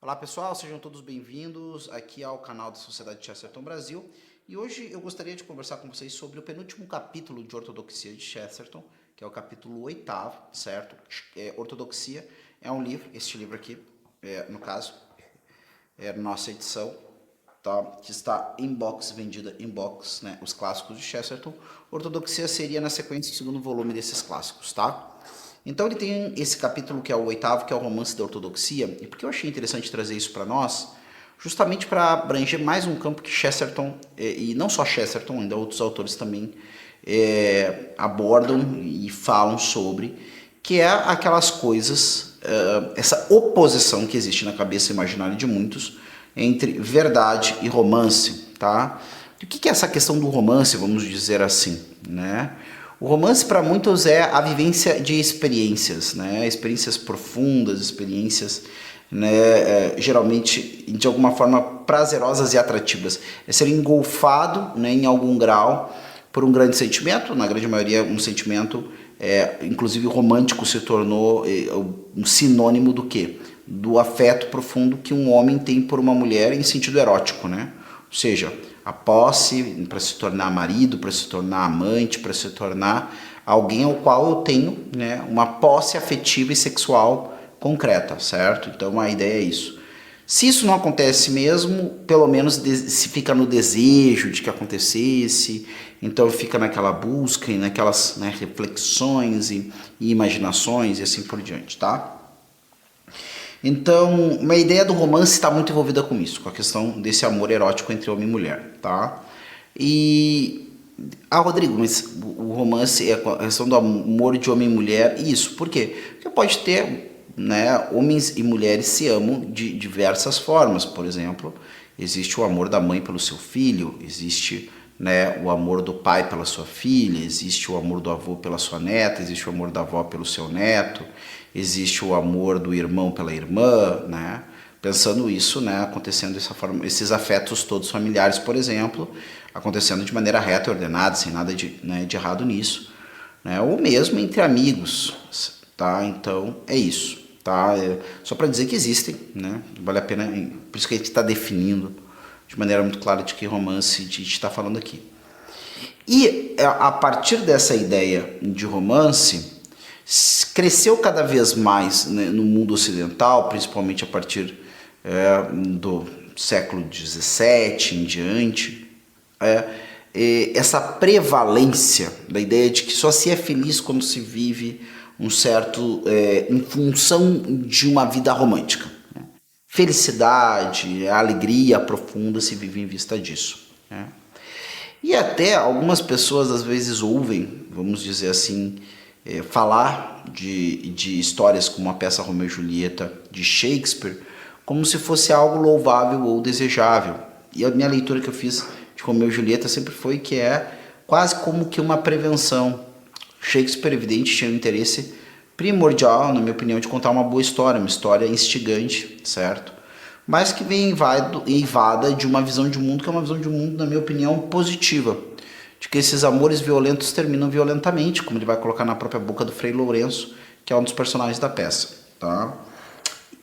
Olá pessoal, sejam todos bem-vindos aqui ao canal da Sociedade Chesterton Brasil e hoje eu gostaria de conversar com vocês sobre o penúltimo capítulo de Ortodoxia de Chesterton, que é o capítulo 8º, certo? Ortodoxia é um livro, este livro aqui, no caso, é nossa edição, tá? Que está em box, vendida em box, né? Os clássicos de Chesterton. Ortodoxia seria na sequência o segundo volume desses clássicos, tá? Então ele tem esse capítulo que é o 8º, que é o romance da ortodoxia, e por que eu achei interessante trazer isso para nós? Justamente para abranger mais um campo que Chesterton, e não só Chesterton, ainda outros autores também abordam e falam sobre, que é aquelas coisas, essa oposição que existe na cabeça imaginária de muitos entre verdade e romance, tá? O que é essa questão do romance, vamos dizer assim, né? O romance para muitos é a vivência de experiências, né? Experiências profundas, experiências, né, geralmente de alguma forma prazerosas e atrativas. É ser engolfado, né, em algum grau por um grande sentimento, na grande maioria um sentimento, inclusive romântico, se tornou um sinônimo do quê? Do afeto profundo que um homem tem por uma mulher em sentido erótico, né? Ou seja, a posse para se tornar marido, para se tornar amante, para se tornar alguém ao qual eu tenho, né, uma posse afetiva e sexual concreta, certo? Então a ideia é isso. Se isso não acontece mesmo, pelo menos se fica no desejo de que acontecesse, então fica naquela busca e naquelas, né, reflexões e imaginações e assim por diante, tá? Então, uma ideia do romance está muito envolvida com isso, com a questão desse amor erótico entre homem e mulher, tá? E Rodrigo, mas o romance é a questão do amor de homem e mulher, isso, por quê? Porque pode ter, né, homens e mulheres se amam de diversas formas, por exemplo, existe o amor da mãe pelo seu filho, existe, né, o amor do pai pela sua filha, existe o amor do avô pela sua neta, existe o amor da avó pelo seu neto, existe o amor do irmão pela irmã, né? Pensando isso, né, acontecendo dessa forma, esses afetos todos familiares, por exemplo, acontecendo de maneira reta e ordenada, sem nada de, né, de errado nisso, né? Ou mesmo entre amigos, tá? Então é isso, tá? Só para dizer que existem, né? Vale a pena, por isso que a gente está definindo de maneira muito clara de que romance a gente está falando aqui. E a partir dessa ideia de romance, cresceu cada vez mais, né, no mundo ocidental, principalmente a partir do século XVII em diante, essa prevalência da ideia de que só se é feliz quando se vive um certo, em função de uma vida romântica. Né? Felicidade, a alegria profunda se vive em vista disso. Né? E até algumas pessoas às vezes ouvem, vamos dizer assim, falar de histórias como a peça Romeu e Julieta de Shakespeare como se fosse algo louvável ou desejável. E a minha leitura que eu fiz de Romeu e Julieta sempre foi que é quase como que uma prevenção. Shakespeare, evidente, tinha um interesse primordial, na minha opinião, de contar uma boa história, uma história instigante, certo? Mas que vem invada de uma visão de mundo que é uma visão de mundo, na minha opinião, positiva. De que esses amores violentos terminam violentamente, como ele vai colocar na própria boca do Frei Lourenço, que é um dos personagens da peça, tá?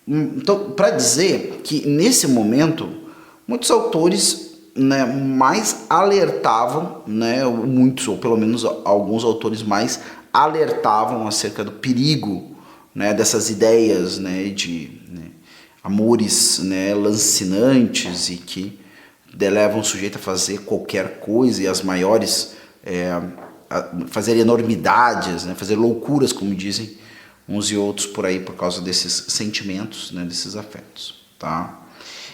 Então, para dizer que nesse momento, muitos autores, né, mais alertavam, né, muitos, ou pelo menos alguns autores mais alertavam acerca do perigo, né, dessas ideias, né, de, né, amores, né, lancinantes e que levam o sujeito a fazer qualquer coisa e as maiores fazer enormidades, né, fazer loucuras, como dizem uns e outros por aí por causa desses sentimentos, né, desses afetos, tá?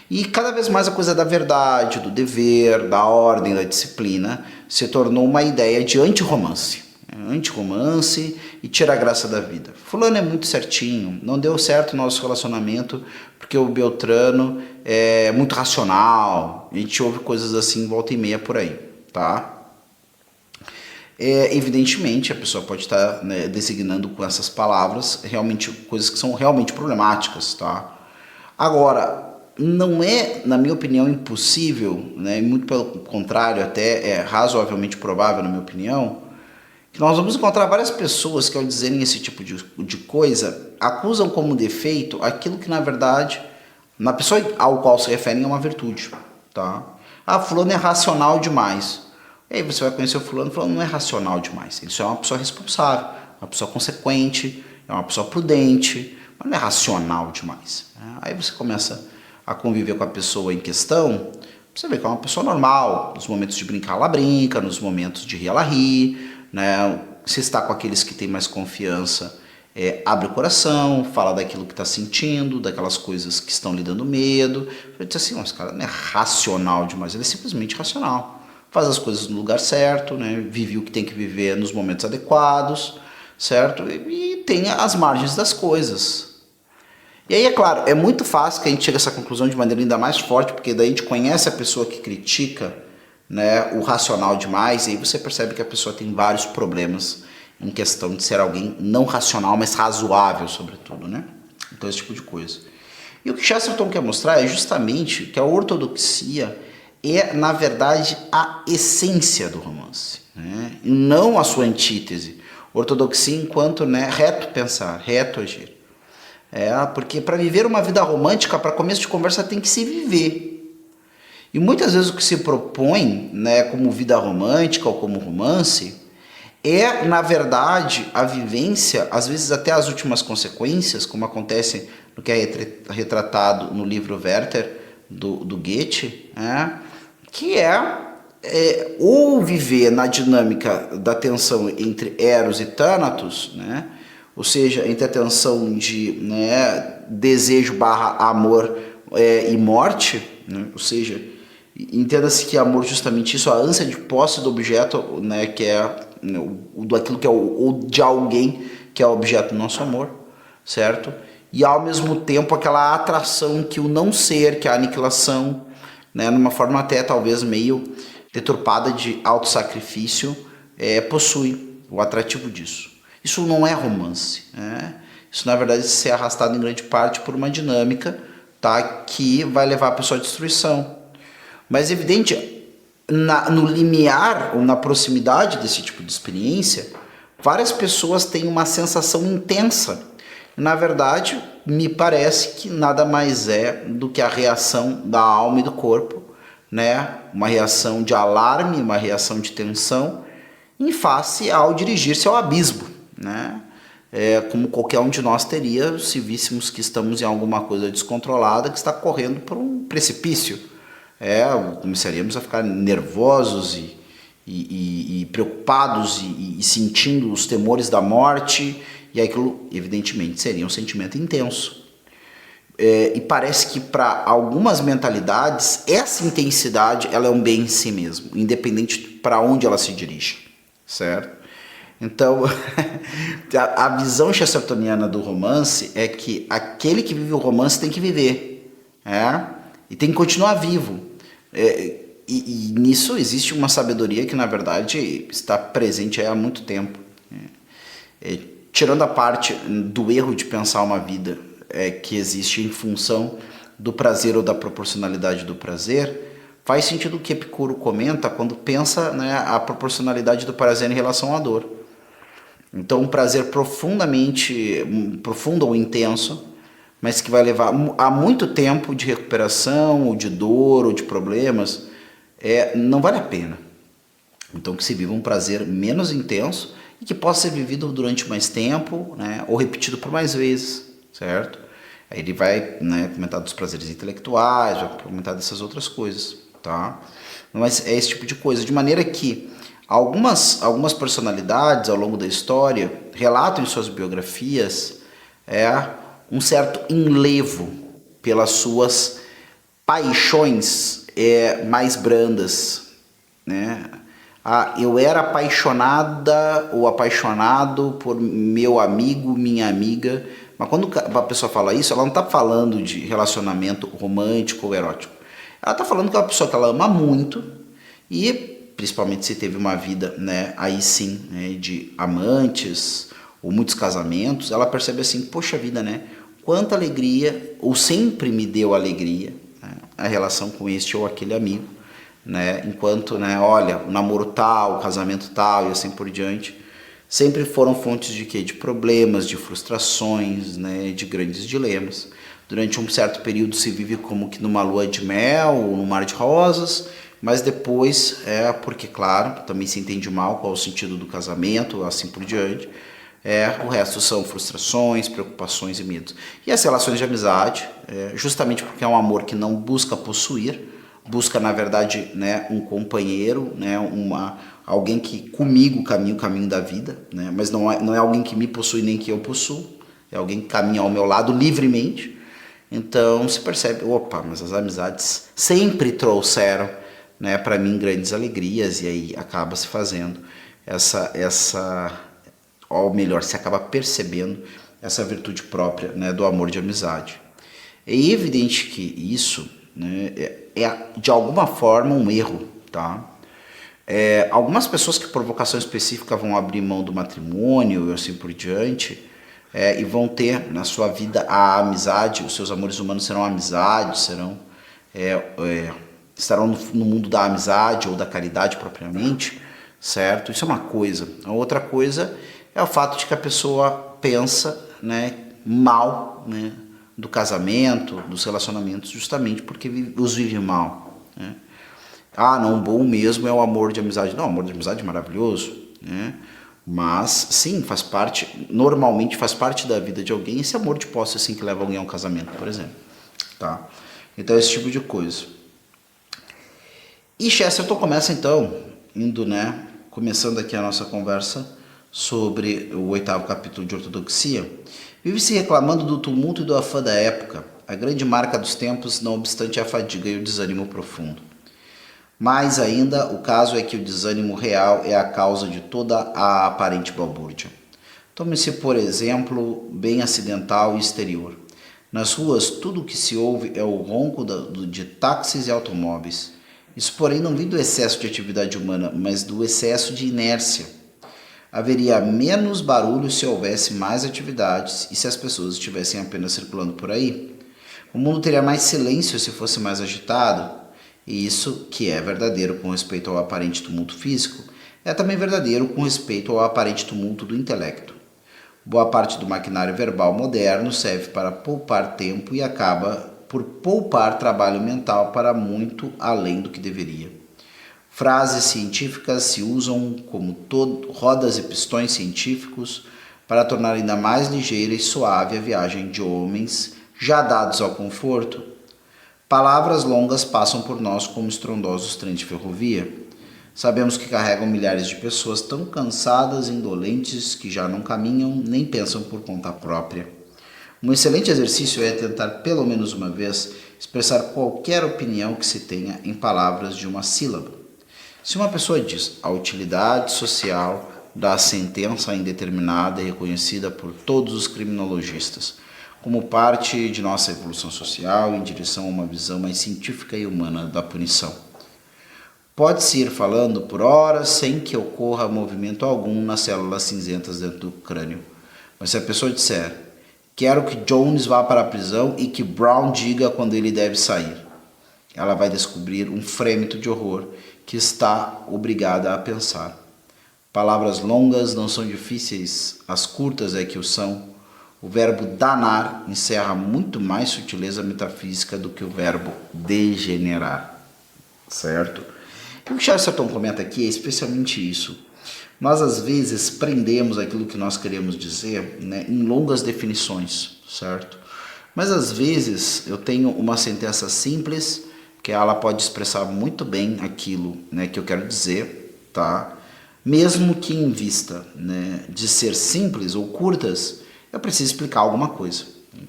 E cada vez mais a coisa da verdade, do dever, da ordem, da disciplina se tornou uma ideia de anti-romance. Anti-romance e tira a graça da vida. Fulano é muito certinho, não deu certo o nosso relacionamento porque o Beltrano é muito racional. A gente ouve coisas assim volta e meia por aí, tá? Evidentemente, a pessoa pode estar, né, designando com essas palavras realmente coisas que são realmente problemáticas, tá? Agora, não é, na minha opinião, impossível, né, muito pelo contrário, até é razoavelmente provável, na minha opinião, que nós vamos encontrar várias pessoas que, ao dizerem esse tipo de coisa, acusam como defeito aquilo que, na verdade, na pessoa ao qual se referem é uma virtude, tá? Ah, fulano é racional demais. E aí você vai conhecer o fulano não é racional demais. Ele só é uma pessoa responsável, uma pessoa consequente, é uma pessoa prudente, mas não é racional demais. Aí você começa a conviver com a pessoa em questão, você vê que é uma pessoa normal. Nos momentos de brincar, ela brinca, nos momentos de rir, ela ri, né? Se está com aqueles que têm mais confiança, abre o coração, fala daquilo que está sentindo, daquelas coisas que estão lhe dando medo. Eu disse assim, esse cara não é racional demais, ele é simplesmente racional. Faz as coisas no lugar certo, né? Vive o que tem que viver nos momentos adequados, certo? E tem as margens das coisas. E aí, é claro, é muito fácil que a gente chegue a essa conclusão de maneira ainda mais forte, porque daí a gente conhece a pessoa que critica, né, o racional demais, e aí você percebe que a pessoa tem vários problemas em questão de ser alguém não racional, mas razoável, sobretudo, né? Então, esse tipo de coisa. E o que Chesterton quer mostrar é justamente que a ortodoxia é, na verdade, a essência do romance, né? E não a sua antítese. Ortodoxia enquanto, né, reto pensar, reto agir. Porque para viver uma vida romântica, para começo de conversa, tem que se viver. E muitas vezes o que se propõe, né, como vida romântica ou como romance, é, na verdade, a vivência, às vezes até as últimas consequências, como acontece no que é retratado no livro Werther, do Goethe, que ou viver na dinâmica da tensão entre Eros e Thanatos, né? Ou seja, entre a tensão de, né, desejo barra amor e morte, né? Ou seja, entenda-se que amor justamente isso, a ânsia de posse do objeto, né, que é daquilo que é ou de alguém que é o objeto do nosso amor, certo? E ao mesmo tempo aquela atração que o não ser, que é a aniquilação, né, numa forma até talvez meio deturpada de autossacrifício, possui o atrativo disso. Isso não é romance, né? Isso na verdade se é arrastado em grande parte por uma dinâmica, tá, que vai levar a pessoa à destruição. Mas é evidente, no limiar ou na proximidade desse tipo de experiência, várias pessoas têm uma sensação intensa. Na verdade, me parece que nada mais é do que a reação da alma e do corpo, né? Uma reação de alarme, uma reação de tensão, em face ao dirigir-se ao abismo, né? Como qualquer um de nós teria se víssemos que estamos em alguma coisa descontrolada que está correndo por um precipício. Começaríamos a ficar nervosos e preocupados e sentindo os temores da morte, e aquilo evidentemente seria um sentimento intenso. E parece que para algumas mentalidades essa intensidade ela é um bem em si mesmo, independente para onde ela se dirige, certo? Então, a visão chestertoniana do romance é que aquele que vive o romance tem que viver, e tem que continuar vivo. E nisso existe uma sabedoria que, na verdade, está presente há muito tempo. Tirando a parte do erro de pensar uma vida que existe em função do prazer ou da proporcionalidade do prazer, faz sentido o que Epicuro comenta quando pensa, né, a proporcionalidade do prazer em relação à dor. Então, um prazer profundo ou intenso, mas que vai levar a muito tempo de recuperação, ou de dor, ou de problemas, não vale a pena. Então, que se viva um prazer menos intenso e que possa ser vivido durante mais tempo, né, ou repetido por mais vezes, certo? Aí ele vai, né, comentar dos prazeres intelectuais, vai comentar dessas outras coisas, tá? Mas é esse tipo de coisa, de maneira que algumas personalidades ao longo da história relatam em suas biografias um certo enlevo pelas suas paixões mais brandas, né? Eu era apaixonada ou apaixonado por meu amigo, minha amiga. Mas quando a pessoa fala isso, ela não está falando de relacionamento romântico ou erótico. Ela está falando que é uma pessoa que ela ama muito e, principalmente se teve uma vida, né, aí sim, né, de amantes ou muitos casamentos, ela percebe assim, poxa vida, né? Quanta alegria, ou sempre me deu alegria, né, a relação com este ou aquele amigo, né? Enquanto, né, olha, o namoro tal, o casamento tal e assim por diante, sempre foram fontes de quê? De problemas, de frustrações, né, de grandes dilemas. Durante um certo período se vive como que numa lua de mel ou num mar de rosas, mas depois porque, claro, também se entende mal qual é o sentido do casamento, assim por diante. O resto são frustrações, preocupações e medos. E as relações de amizade, justamente porque é um amor que não busca possuir, busca, na verdade, né, um companheiro, né, alguém que comigo caminha o caminho da vida, né, mas não é alguém que me possui nem que eu possuo, é alguém que caminha ao meu lado livremente. Então se percebe, opa, mas as amizades sempre trouxeram, né, para mim grandes alegrias, e aí acaba se fazendo ou melhor, se acaba percebendo essa virtude própria, né, do amor de amizade. É evidente que isso, né, de alguma forma um erro, tá? Algumas pessoas que por vocação específica vão abrir mão do matrimônio e assim por diante, e vão ter na sua vida a amizade, os seus amores humanos serão amizades, estarão no mundo da amizade ou da caridade propriamente, certo? Isso é uma coisa. A outra coisa é o fato de que a pessoa pensa, né, mal, né, do casamento, dos relacionamentos, justamente porque os vive mal, né? Não, bom mesmo é o amor de amizade. Não, o amor de amizade é maravilhoso, né? Mas, sim, normalmente faz parte da vida de alguém esse amor de posse, assim, que leva alguém a um casamento, por exemplo, tá? Então, esse tipo de coisa. E Chesterton começa, então, começando aqui a nossa conversa sobre o 8º capítulo de Ortodoxia, vive-se reclamando do tumulto e do afã da época, a grande marca dos tempos, não obstante a fadiga e o desânimo profundo. Mais ainda, o caso é que o desânimo real é a causa de toda a aparente balbúrdia. Tome-se, por exemplo, bem acidental e exterior. Nas ruas, tudo o que se ouve é o ronco de táxis e automóveis. Isso, porém, não vem do excesso de atividade humana, mas do excesso de inércia. Haveria menos barulho se houvesse mais atividades e se as pessoas estivessem apenas circulando por aí. O mundo teria mais silêncio se fosse mais agitado. E isso, que é verdadeiro com respeito ao aparente tumulto físico, é também verdadeiro com respeito ao aparente tumulto do intelecto. Boa parte do maquinário verbal moderno serve para poupar tempo e acaba por poupar trabalho mental para muito além do que deveria. Frases científicas se usam como rodas e pistões científicos para tornar ainda mais ligeira e suave a viagem de homens já dados ao conforto. Palavras longas passam por nós como estrondosos trens de ferrovia. Sabemos que carregam milhares de pessoas tão cansadas e indolentes que já não caminham nem pensam por conta própria. Um excelente exercício é tentar pelo menos uma vez expressar qualquer opinião que se tenha em palavras de uma sílaba. Se uma pessoa diz a utilidade social da sentença indeterminada e reconhecida por todos os criminologistas, como parte de nossa evolução social em direção a uma visão mais científica e humana da punição. Pode-se ir falando por horas sem que ocorra movimento algum nas células cinzentas dentro do crânio. Mas se a pessoa disser, quero que Jones vá para a prisão e que Brown diga quando ele deve sair, ela vai descobrir um frêmito de horror que está obrigada a pensar. Palavras longas não são difíceis, as curtas é que o são. O verbo danar encerra muito mais sutileza metafísica do que o verbo degenerar, certo? O que Chesterton comenta aqui é especialmente isso. Nós, às vezes, prendemos aquilo que nós queremos dizer, né, em longas definições, certo? Mas, às vezes, eu tenho uma sentença simples, que ela pode expressar muito bem aquilo, né, que eu quero dizer, tá? Mesmo que em vista, né, de ser simples ou curtas, eu preciso explicar alguma coisa.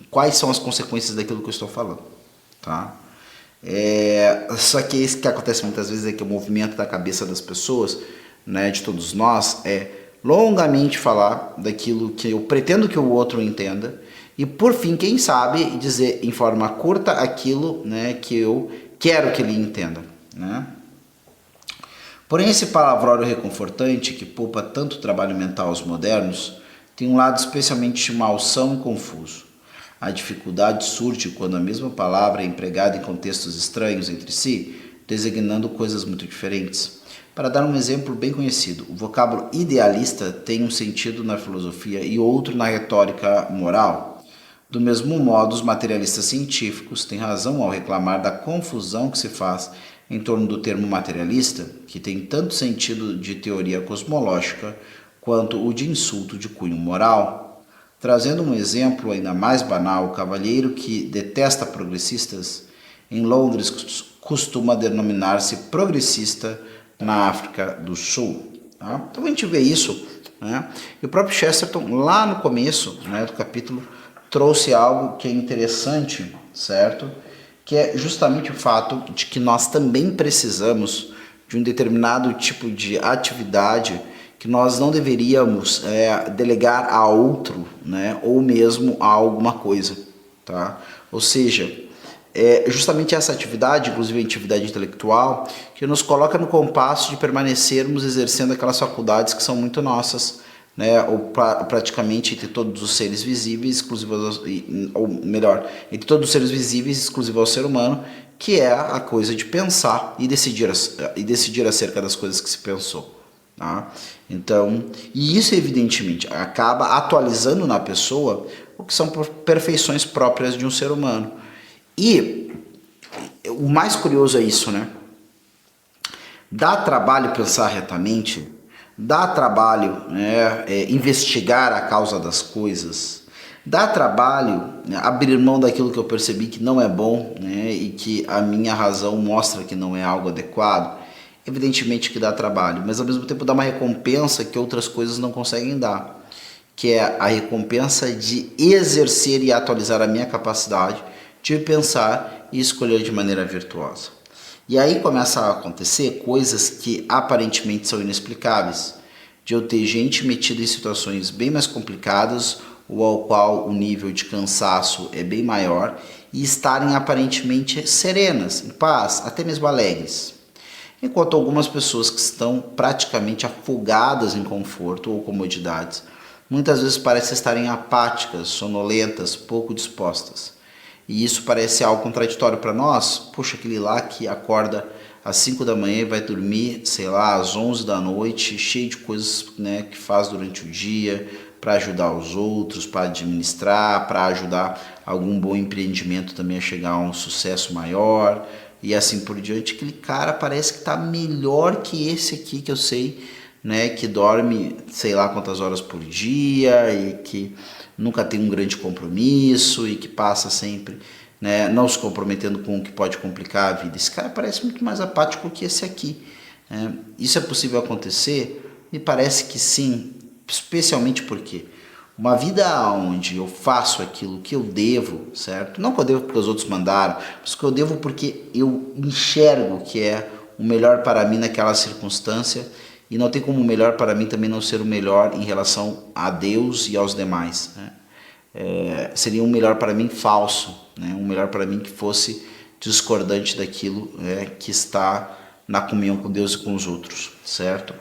Quais são as consequências daquilo que eu estou falando, tá? Só que isso que acontece muitas vezes é que o movimento da cabeça das pessoas, né, de todos nós, é longamente falar daquilo que eu pretendo que o outro entenda e, por fim, quem sabe, dizer em forma curta aquilo, né, que eu quero que ele entenda, né? Porém, esse palavrório reconfortante que poupa tanto trabalho mental aos modernos tem um lado especialmente malsão e confuso. A dificuldade surge quando a mesma palavra é empregada em contextos estranhos entre si, designando coisas muito diferentes. Para dar um exemplo bem conhecido, o vocábulo idealista tem um sentido na filosofia e outro na retórica moral. Do mesmo modo, os materialistas científicos têm razão ao reclamar da confusão que se faz em torno do termo materialista, que tem tanto sentido de teoria cosmológica quanto o de insulto de cunho moral. Trazendo um exemplo ainda mais banal, o cavalheiro que detesta progressistas em Londres costuma denominar-se progressista na África do Sul. Tá? Então a gente vê isso, né? E o próprio Chesterton, lá no começo, né, do capítulo, trouxe algo que é interessante, certo? Que é justamente o fato de que nós também precisamos de um determinado tipo de atividade que nós não deveríamos delegar a outro, né, ou mesmo a alguma coisa, tá? Ou seja, é justamente essa atividade, inclusive a atividade intelectual, que nos coloca no compasso de permanecermos exercendo aquelas faculdades que são muito nossas, né, ou praticamente entre todos os seres visíveis, exclusivos, ou melhor, entre todos os seres visíveis, exclusivo ao ser humano, que é a coisa de pensar e decidir acerca das coisas que se pensou. Tá? Então, e isso evidentemente acaba atualizando na pessoa o que são perfeições próprias de um ser humano. E o mais curioso é isso, né? Dá trabalho pensar retamente, dá trabalho, né, investigar a causa das coisas, dá trabalho, né, abrir mão daquilo que eu percebi que não é bom, né, e que a minha razão mostra que não é algo adequado. Evidentemente que dá trabalho, mas ao mesmo tempo dá uma recompensa que outras coisas não conseguem dar, que é a recompensa de exercer e atualizar a minha capacidade de pensar e escolher de maneira virtuosa. E aí começa a acontecer coisas que aparentemente são inexplicáveis, de eu ter gente metida em situações bem mais complicadas, ou ao qual o nível de cansaço é bem maior, e estarem aparentemente serenas, em paz, até mesmo alegres. Enquanto algumas pessoas que estão praticamente afogadas em conforto ou comodidades, muitas vezes parecem estarem apáticas, sonolentas, pouco dispostas. E isso parece algo contraditório para nós. Poxa, aquele lá que acorda às 5 da manhã e vai dormir, sei lá, às 11 da noite, cheio de coisas, né, que faz durante o dia, para ajudar os outros, para administrar, para ajudar algum bom empreendimento também a chegar a um sucesso maior, e assim por diante. Aquele cara parece que está melhor que esse aqui que eu sei, né, que dorme sei lá quantas horas por dia e que nunca tem um grande compromisso e que passa sempre, né, não se comprometendo com o que pode complicar a vida. Esse cara parece muito mais apático que esse aqui. Né? Isso é possível acontecer? Me parece que sim, especialmente porque uma vida onde eu faço aquilo que eu devo, certo? Não que eu devo porque os outros mandaram, mas que eu devo porque eu enxergo que é o melhor para mim naquela circunstância, e não tem como o melhor para mim também não ser o melhor em relação a Deus e aos demais. Né? Seria um melhor para mim falso, né? Um melhor para mim que fosse discordante daquilo que está na comunhão com Deus e com os outros, certo?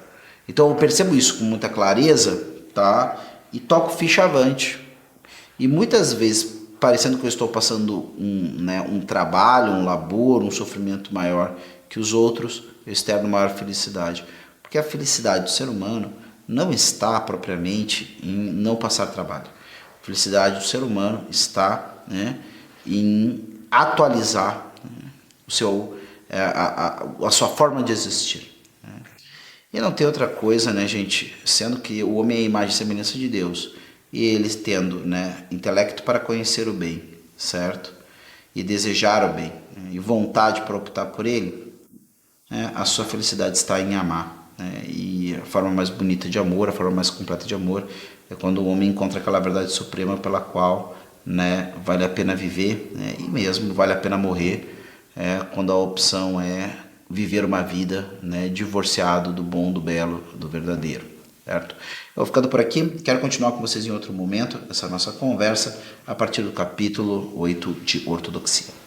Então eu percebo isso com muita clareza, tá? E toco ficha avante. E muitas vezes, parecendo que eu estou passando um trabalho, um labor, um sofrimento maior que os outros, eu externo maior felicidade. Porque a felicidade do ser humano não está propriamente em não passar trabalho. A felicidade do ser humano está, né, em atualizar, né, a sua forma de existir. Né? E não tem outra coisa, né, gente, sendo que o homem é a imagem e semelhança de Deus, e ele tendo, né, intelecto para conhecer o bem, certo? E desejar o bem, né, e vontade para optar por ele, né, a sua felicidade está em amar. E a forma mais bonita de amor, a forma mais completa de amor é quando o homem encontra aquela verdade suprema pela qual, né, vale a pena viver, né, e mesmo vale a pena morrer, quando a opção é viver uma vida, né, divorciado do bom, do belo, do verdadeiro, certo? Eu vou ficando por aqui, quero continuar com vocês em outro momento essa nossa conversa a partir do capítulo 8 de Ortodoxia.